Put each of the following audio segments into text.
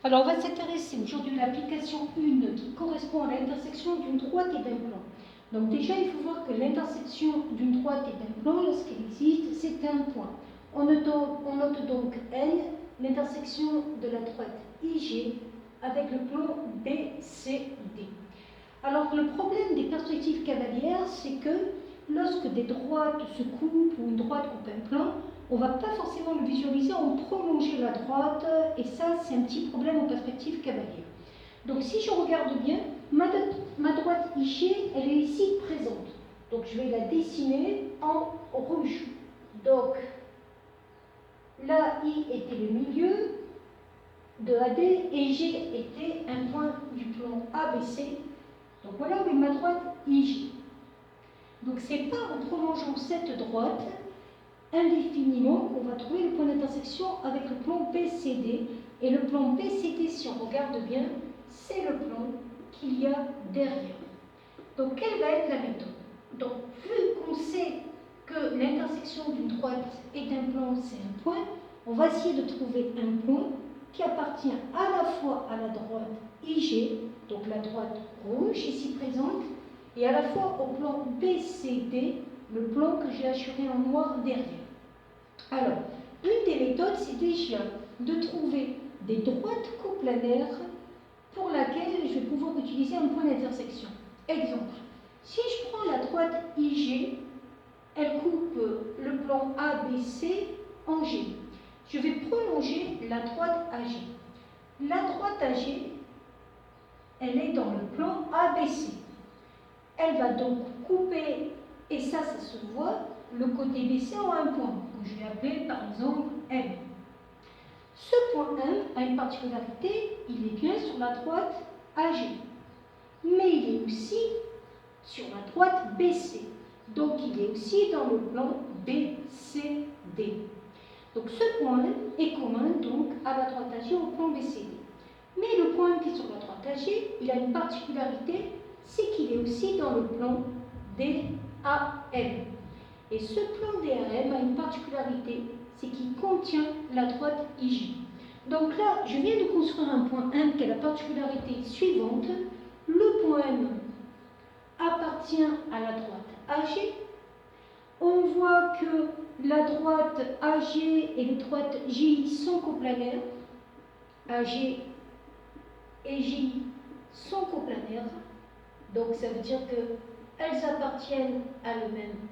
Alors, on va s'intéresser aujourd'hui à l'application 1 qui correspond à l'intersection d'une droite et d'un plan. Donc déjà, il faut voir que l'intersection d'une droite et d'un plan, lorsqu'elle existe, c'est un point. On note donc N, l'intersection de la droite IG avec le plan BCD. Alors, le problème des perspectives cavalières, c'est que lorsque des droites se coupent ou une droite coupe un plan, on ne va pas forcément le visualiser en prolongeant la droite, et ça, c'est un petit problème en perspective cavalière. Donc, si je regarde bien, ma droite IG, elle est ici présente. Donc, je vais la dessiner en rouge. Donc, là, I était le milieu de AD et G était un point du plan ABC. Donc, voilà où est ma droite IG. Donc, c'est pas en prolongeant cette droite indéfiniment qu'on va trouver le point d'intersection avec le plan BCD. Et le plan BCD, si on regarde bien, c'est le plan qu'il y a derrière. Donc, quelle va être la méthode? Donc, vu qu'on sait que l'intersection d'une droite et d'un plan, c'est un point, on va essayer de trouver un point qui appartient à la fois à la droite IG, donc la droite rouge ici présente, et à la fois au plan BCD, le plan que j'ai assuré en noir derrière. Alors, une des méthodes, c'est déjà de trouver des droites coplanaires pour laquelle je vais pouvoir utiliser un point d'intersection. Exemple, si je prends la droite IG, elle coupe le plan ABC en G. Je vais prolonger la droite AG. La droite AG, elle est dans le plan ABC. Elle va donc couper, et ça se voit, le côté BC en un point, que je vais appeler par exemple M. Ce point M a une particularité, il est bien sur la droite AG, mais il est aussi sur la droite BC, donc il est aussi dans le plan BCD. Donc ce point M est commun donc à la droite AG au plan BCD. Mais le point M qui est sur la droite AG, il a une particularité, c'est qu'il est aussi dans le plan DAM. Et ce plan DAM a une particularité, c'est qu'il contient la droite IG. Donc là, je viens de construire un point M qui a la particularité suivante. Le point M appartient à la droite AG. On voit que la droite AG et la droite JI sont coplanaires. AG et JI sont coplanaires. Donc ça veut dire qu'elles appartiennent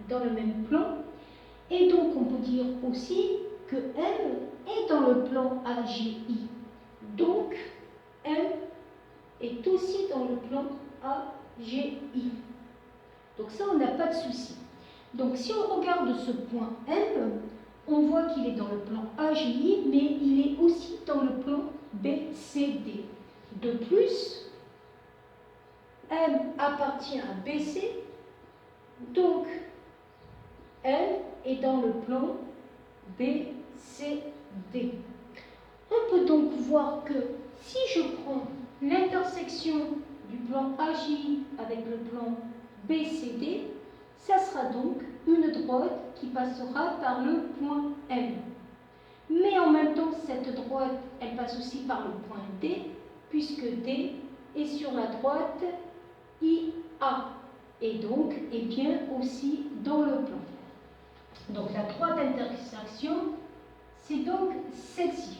dans le même plan. Et donc on peut dire aussi que M est dans le plan AGI. Donc M est aussi dans le plan AGI. Donc ça, on n'a pas de souci. Donc si on regarde ce point M, on voit qu'il est dans le plan AGI, mais il est aussi dans le plan BCD. De plus, M appartient à BC, donc M est dans le plan BCD. On peut donc voir que si je prends l'intersection du plan AGI avec le plan BCD, ça sera donc une droite qui passera par le point M. Mais en même temps, cette droite, elle passe aussi par le point D, puisque D est sur la droite IA, et donc est bien aussi dans le plan. Donc la droite d'intersection, c'est donc celle-ci.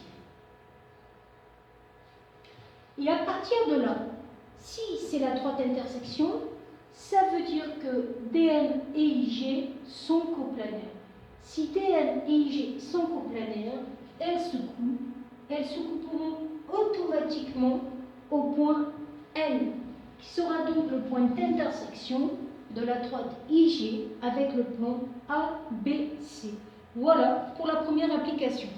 Et à partir de là, si c'est la droite d'intersection, ça veut dire que DM et IG sont coplanaires. Si DM et IG sont coplanaires, elles se couperont automatiquement au point N, qui sera donc le point d'intersection de la droite IG avec le plan ABC. Voilà pour la première application.